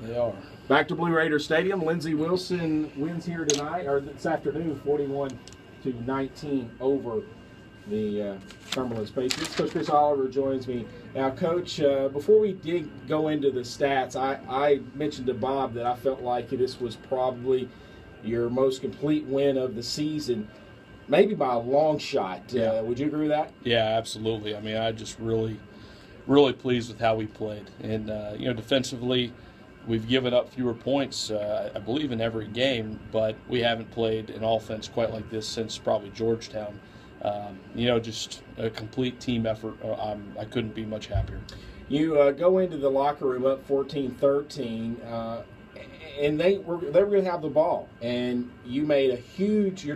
They are. Back to Blue Raider Stadium. Lindsey Wilson wins here tonight, or this afternoon, 41-19 over the Cumberlands Patriots. Coach Chris Oliver joins me now. Coach, before we go into the stats, I mentioned to Bob that I felt like this was probably your most complete win of the season, maybe by a long shot. Yeah. Would you agree with that? Yeah, absolutely. I mean, I just really pleased with how we played, and defensively, we've given up fewer points, I believe, in every game, but we haven't played an offense quite like this since probably Georgetown. Just a complete team effort. I couldn't be much happier. You go into the locker room up 14-13, and they were going to have the ball, and your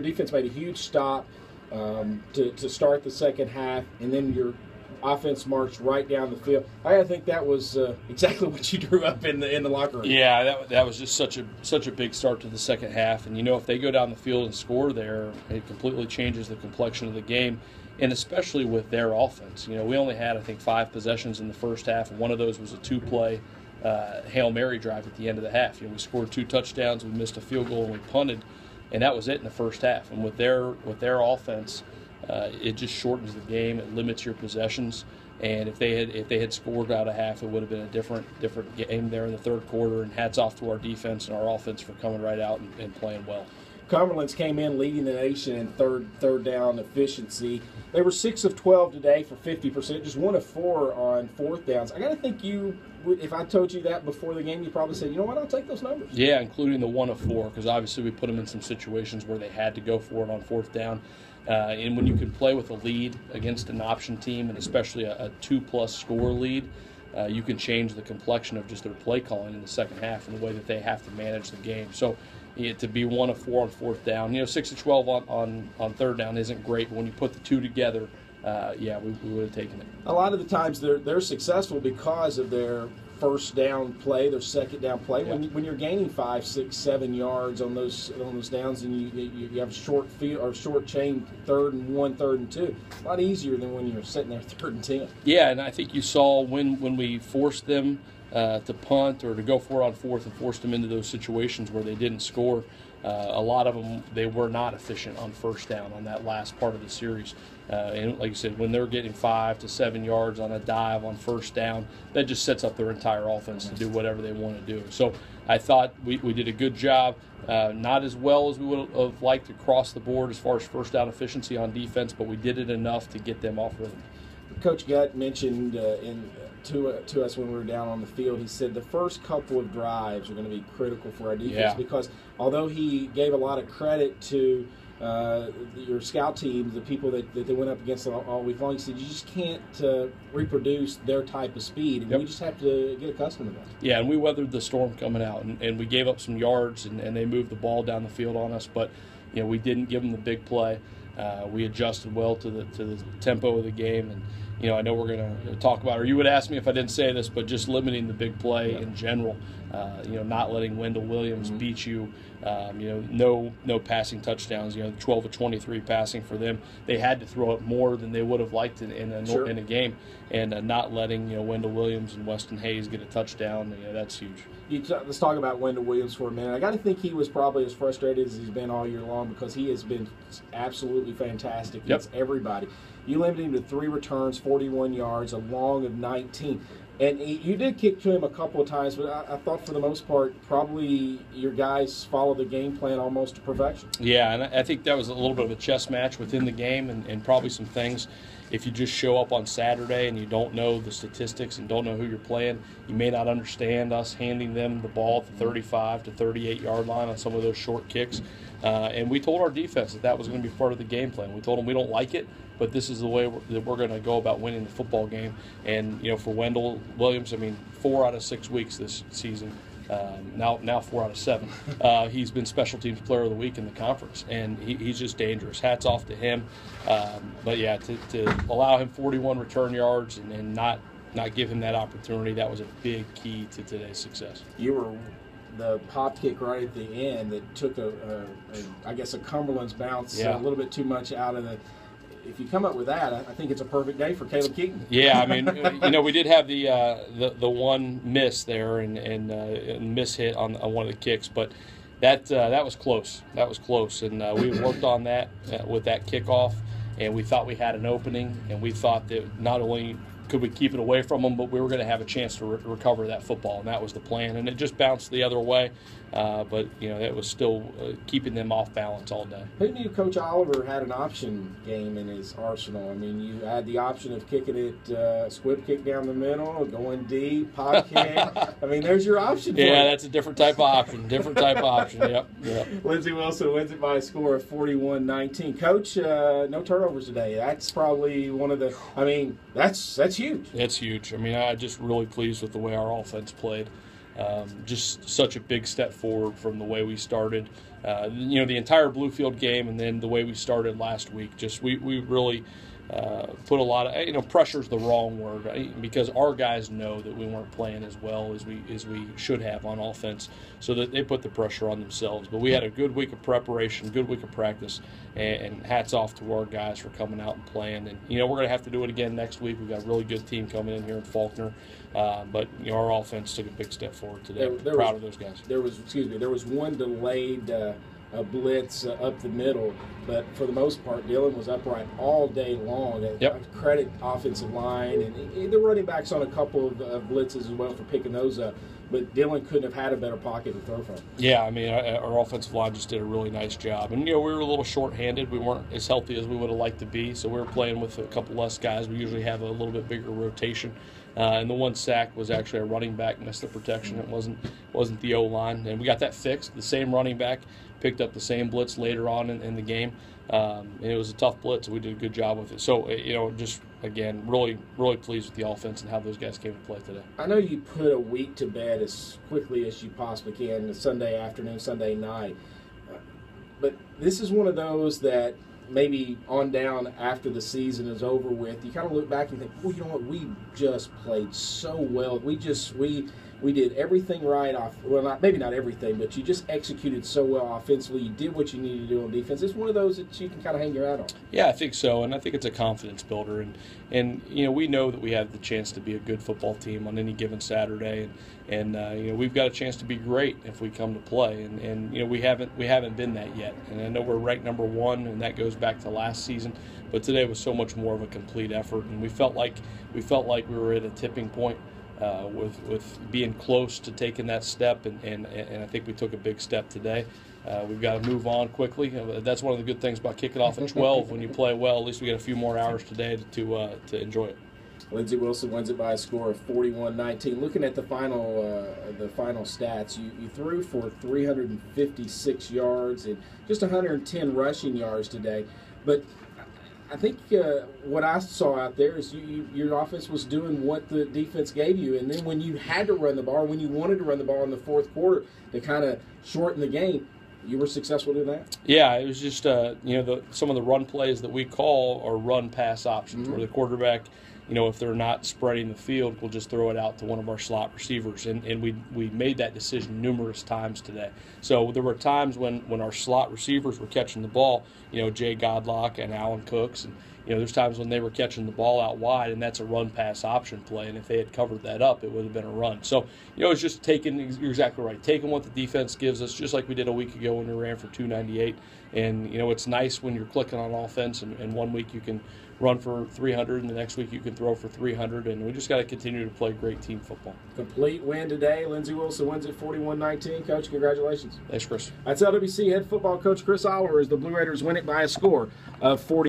defense made a huge stop to start the second half, and then your offense marched right down the field. I think that was exactly what you drew up in the locker room. Yeah, that was just such a big start to the second half. And if they go down the field and score there, it completely changes the complexion of the game, and especially with their offense. We only had, I think, 5 possessions in the first half, and one of those was a 2-play Hail Mary drive at the end of the half. We scored 2 touchdowns, we missed a field goal, and we punted, and that was it in the first half. And with their offense, it just shortens the game. It limits your possessions. And if they had scored out a half, it would have been a different game there in the third quarter. And hats off to our defense and our offense for coming right out and playing well. Cumberlands came in leading the nation in third down efficiency. They were 6 of 12 today for 50%, just 1 of 4 on fourth downs. I got to think if I told you that before the game, you probably said, you know what, I'll take those numbers. Yeah, including the 1 of 4, because obviously we put them in some situations where they had to go for it on fourth down. And when you can play with a lead against an option team, and especially a 2+ score lead, you can change the complexion of just their play calling in the second half and the way that they have to manage the game. So to be 1 of 4 on fourth down, 6 of 12 on third down isn't great, but when you put the 2 together, we would have taken it. A lot of the times they're successful because of their first down play, their second down play. Yep. When you're gaining 5, 6, 7 yards on those downs, and you have short field or short chain 3rd and 1, 3rd and 2, it's a lot easier than when you're sitting there 3rd and 10. Yeah, and I think you saw when we forced them to punt or to go for it on fourth and forced them into those situations where they didn't score. A lot of them, they were not efficient on first down on that last part of the series. And like you said, when they're getting 5 to 7 yards on a dive on first down, that just sets up their entire offense to do whatever they want to do. So I thought we did a good job. Not as well as we would have liked across the board as far as first down efficiency on defense, but we did it enough to get them off rhythm. Coach Gutt mentioned to us when we were down on the field, he said the first couple of drives are going to be critical for our defense because although he gave a lot of credit to your scout team, the people that they went up against all week long, he said you just can't reproduce their type of speed, and we just have to get accustomed to that. Yeah, and we weathered the storm coming out, and we gave up some yards, and they moved the ball down the field on us, but we didn't give them the big play. We adjusted well to the tempo of the game, and I know we're going to talk about, or you would ask me if I didn't say this, but just limiting the big play in general. Not letting Wendell Williams beat you. No passing touchdowns. 12 of 23 passing for them. They had to throw it more than they would have liked in a game, and not letting Wendell Williams and Weston Hayes get a touchdown. That's huge. Let's talk about Wendell Williams for a minute. I got to think he was probably as frustrated as he's been all year long because he has been absolutely fantastic against everybody. You limited him to 3 returns, 41 yards, a long of 19. And you did kick to him a couple of times, but I thought for the most part, probably your guys followed the game plan almost to perfection. Yeah, and I think that was a little bit of a chess match within the game, and probably some things. If you just show up on Saturday and you don't know the statistics and don't know who you're playing, you may not understand us handing them the ball at the 35 to 38-yard line on some of those short kicks. And we told our defense that was going to be part of the game plan. We told them we don't like it, but this is the way that we're going to go about winning the football game. And, for Wendell Williams, 4 out of 6 weeks this season, now 4 out of 7, he's been Special Teams Player of the Week in the conference, and he's just dangerous. Hats off to him. But, yeah, to allow him 41 return yards and not give him that opportunity, that was a big key to today's success. You were the pop kick right at the end that took a Cumberlands bounce a little bit too much out of the if you come up with that, I think it's a perfect day for Caleb Keaton. Yeah, I mean, we did have the one miss there and miss hit on one of the kicks, but that was close. That was close, and we worked on that with that kickoff, and we thought we had an opening, and we thought that not only could we keep it away from them, but we were going to have a chance to recover that football, and that was the plan. And it just bounced the other way, but it was still keeping them off balance all day. Who knew Coach Oliver had an option game in his arsenal? I mean, you had the option of kicking it squib kick down the middle, going deep, pop kick. I mean, there's your option. Yeah, that's a different type of option. Different type of option. Yep. Lindsey Wilson wins it by a score of 41-19. Coach, no turnovers today. That's probably one of the. I mean, that's huge. It's huge. I mean, I'm just really pleased with the way our offense played. Just such a big step forward from the way we started. The entire Bluefield game, and then the way we started last week. Just we really put a lot of pressure's the wrong word, right? Because our guys know that we weren't playing as well as we should have on offense, so that they put the pressure on themselves. But we had a good week of preparation, good week of practice, and hats off to our guys for coming out and playing. And we're going to have to do it again next week. We've got a really good team coming in here in Faulkner, but our offense took a big step forward today. Proud of those guys. There was one delayed a blitz up the middle, but for the most part, Dylan was upright all day long. Yep. Credit offensive line, and the running backs on a couple of blitzes as well for picking those up. But Dylan couldn't have had a better pocket to throw from. Yeah, I mean, our offensive line just did a really nice job. And, we were a little short-handed. We weren't as healthy as we would have liked to be, so we were playing with a couple less guys. We usually have a little bit bigger rotation. And the one sack was actually a running back missed the protection. It wasn't the O-line. And we got that fixed. The same running back picked up the same blitz later on in the game. And it was a tough blitz. We did a good job with it. So, just, again, really, really pleased with the offense and how those guys came to play today. I know you put a week to bed as quickly as you possibly can, Sunday afternoon, Sunday night. But this is one of those that maybe on down after the season is over with, you kind of look back and think, well, you know what, we just played so well. We did everything right off. Well, maybe not everything, but you just executed so well offensively. You did what you needed to do on defense. It's one of those that you can kind of hang your hat on. Yeah, I think so, and I think it's a confidence builder. And we know that we have the chance to be a good football team on any given Saturday, and we've got a chance to be great if we come to play. And we haven't been that yet. And I know we're ranked number 1, and that goes back to last season. But today was so much more of a complete effort, and we felt like we were at a tipping point. With being close to taking that step, and I think we took a big step today. We've got to move on quickly. That's one of the good things about kicking off at 12. When you play well, at least we get a few more hours today to enjoy it. Lindsey Wilson wins it by a score of 41-19. Looking at the final stats, you threw for 356 yards and just 110 rushing yards today, but I think what I saw out there is your offense was doing what the defense gave you, and then when you had to run the ball, when you wanted to run the ball in the fourth quarter to kind of shorten the game, you were successful doing that? Yeah, it was just some of the run plays that we call are run-pass options, where the quarterback, if they're not spreading the field, we'll just throw it out to one of our slot receivers. And we made that decision numerous times today. So there were times when our slot receivers were catching the ball, Jay Godlock and Alan Cooks, and there's times when they were catching the ball out wide, and that's a run-pass option play. And if they had covered that up, it would have been a run. So, it's just you're exactly right, taking what the defense gives us, just like we did a week ago when we ran for 298. And, it's nice when you're clicking on offense, and 1 week you can run for 300, and the next week you can throw for 300, and we just got to continue to play great team football. Complete win today. Lindsey Wilson wins it 41-19. Coach, congratulations. Thanks, Chris. That's LWC head football coach Chris Oliver as the Blue Raiders win it by a score of 40.